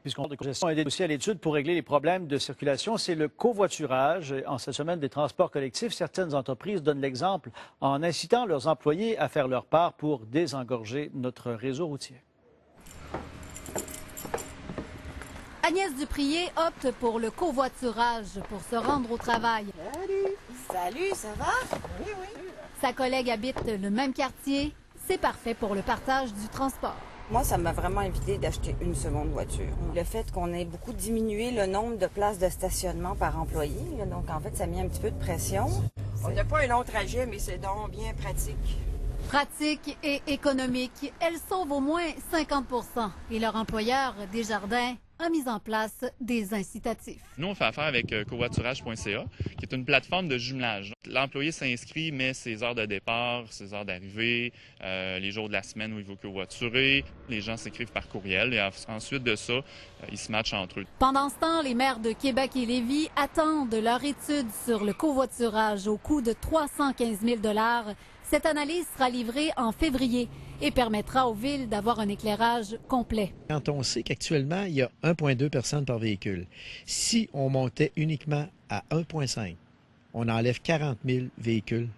Puisqu'on de congestion a aidé aussi à l'étude pour régler les problèmes de circulation, c'est le covoiturage. En cette semaine des transports collectifs, certaines entreprises donnent l'exemple en incitant leurs employés à faire leur part pour désengorger notre réseau routier. Agnès Duprier opte pour le covoiturage pour se rendre au travail. Salut, ça va? Oui. Sa collègue habite le même quartier. C'est parfait pour le partage du transport. Moi, ça m'a vraiment évité d'acheter une seconde voiture. Le fait qu'on ait beaucoup diminué le nombre de places de stationnement par employé, donc en fait, ça a mis un petit peu de pression. On n'a pas un long trajet, mais c'est donc bien pratique. Pratique et économique, elles sauvent au moins 50 % et leur employeur, Desjardins, a mis en place des incitatifs. Nous, on fait affaire avec covoiturage.ca, qui est une plateforme de jumelage. L'employé s'inscrit, met ses heures de départ, ses heures d'arrivée, les jours de la semaine où il veut covoiturer. Les gens s'écrivent par courriel et ensuite de ça, ils se matchent entre eux. Pendant ce temps, les maires de Québec et Lévis attendent leur étude sur le covoiturage au coût de 315 000 $. Cette analyse sera livrée en février et permettra aux villes d'avoir un éclairage complet. Quand on sait qu'actuellement, il y a 1,2 personnes par véhicule, si on montait uniquement à 1,5, on enlève 40 000 véhicules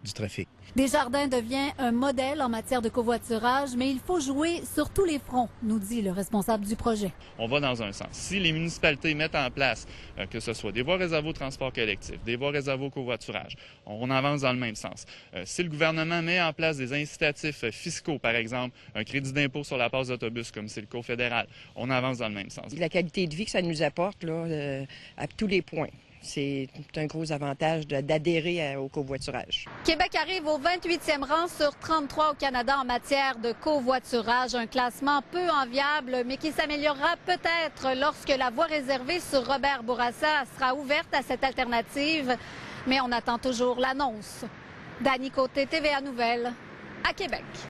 du trafic. Desjardins devient un modèle en matière de covoiturage, mais il faut jouer sur tous les fronts, nous dit le responsable du projet. On va dans un sens. Si les municipalités mettent en place, que ce soit des voies réservées au transport collectif, des voies réservées au covoiturage, on avance dans le même sens. Si le gouvernement met en place des incitatifs fiscaux, par exemple, un crédit d'impôt sur la passe d'autobus, comme c'est le cas fédéral, on avance dans le même sens. La qualité de vie que ça nous apporte là, à tous les points. C'est un gros avantage d'adhérer au covoiturage. Québec arrive au 28e rang sur 33 au Canada en matière de covoiturage, un classement peu enviable, mais qui s'améliorera peut-être lorsque la voie réservée sur Robert Bourassa sera ouverte à cette alternative. Mais on attend toujours l'annonce. Dany Côté, TVA Nouvelles, à Québec.